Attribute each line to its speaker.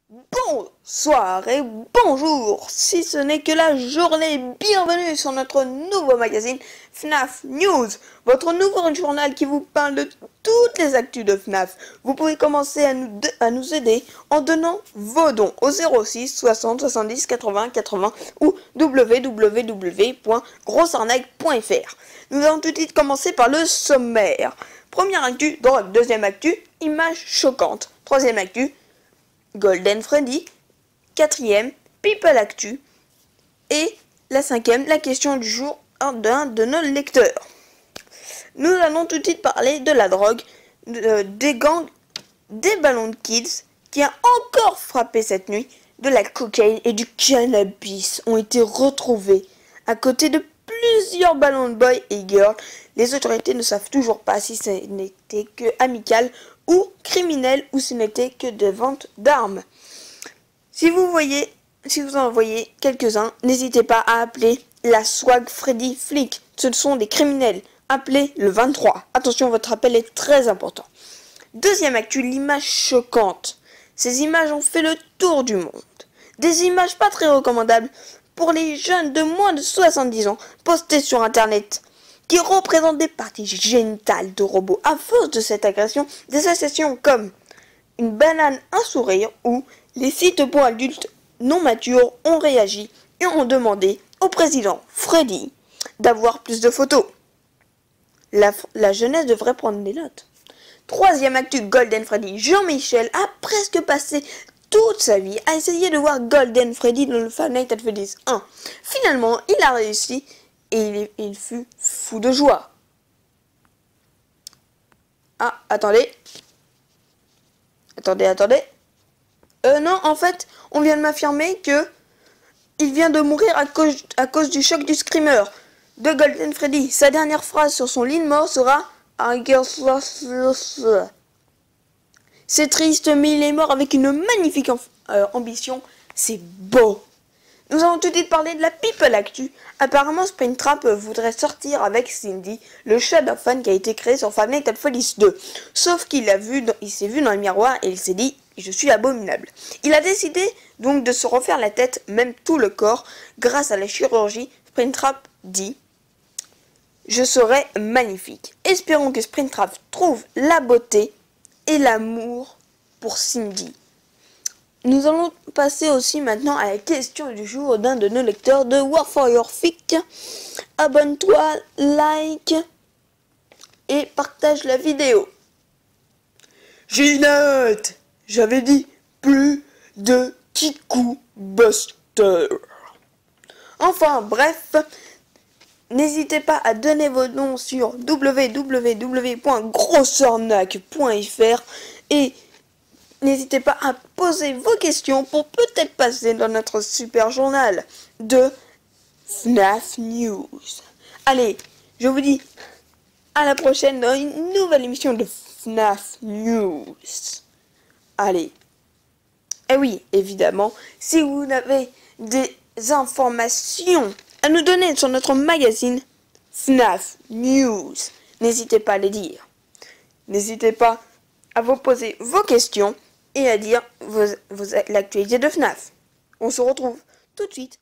Speaker 1: Bonsoir et bonjour, si ce n'est que la journée, bienvenue sur notre nouveau magazine FNAF News, votre nouveau journal qui vous parle de toutes les actus de FNAF. Vous pouvez commencer à nous aider en donnant vos dons au 06 60 70 80 80 ou www.grossarnaque.fr. Nous allons tout de suite commencer par le sommaire. Première actu, drogue. Deuxième actu, image choquante. Troisième actu, Golden Freddy. Quatrième, People Actu. Et la cinquième, la question du jour d'un de nos lecteurs. Nous allons tout de suite parler de la drogue, des gangs, des ballons de kids qui a encore frappé cette nuit. De la cocaïne et du cannabis ont été retrouvés à côté de plusieurs ballons de boys et girls. Les autorités ne savent toujours pas si ce n'était que amical ou criminel ou si ce n'était que des ventes d'armes. Si vous en voyez quelques-uns, n'hésitez pas à appeler la Swag Freddy Flick. Ce sont des criminels. Appelez le 23. Attention, votre appel est très important. Deuxième actu, l'image choquante. Ces images ont fait le tour du monde. Des images pas très recommandables pour les jeunes de moins de 70 ans postées sur internet, qui représentent des parties génitales de robots. À force de cette agression, des associations comme une banane, un sourire ou les sites pour adultes non matures ont réagi et ont demandé au président Freddy d'avoir plus de photos. La jeunesse devrait prendre des notes. Troisième actu, Golden Freddy. Jean-Michel a presque passé toute sa vie à essayer de voir Golden Freddy dans le Five Nights at Freddy's 1. Finalement, il a réussi et il fut fou de joie. Ah, attendez. Non, en fait, on vient de m'affirmer que il vient de mourir à cause du choc du screamer de Golden Freddy. Sa dernière phrase sur son lit de mort sera I guess. C'est triste, mais il est mort avec une magnifique ambition. C'est beau. Nous allons tout de suite parler de la People Actu. Apparemment, Springtrap voudrait sortir avec Cindy, le chat d'un fan qui a été créé sur Five Nights at Freddy's 2. Sauf qu'il s'est vu dans le miroir et il s'est dit « Je suis abominable ». Il a décidé donc de se refaire la tête, même tout le corps. Grâce à la chirurgie, Springtrap dit « Je serai magnifique ». Espérons que Springtrap trouve la beauté et l'amour pour Cindy. Nous allons passer aussi maintenant à la question du jour d'un de nos lecteurs de War for Your Fic. Abonne-toi, like et partage la vidéo. Ginette, j'avais dit plus de Kiku Buster. Enfin bref, n'hésitez pas à donner vos noms sur www.grossarnaque.fr et n'hésitez pas à poser vos questions pour peut-être passer dans notre super journal de FNAF News. Allez, je vous dis à la prochaine dans une nouvelle émission de FNAF News. Allez. Et oui, évidemment, si vous avez des informations à nous donner sur notre magazine FNAF News, n'hésitez pas à les dire. N'hésitez pas à vous poser vos questions et à dire l'actualité de FNAF. On se retrouve tout de suite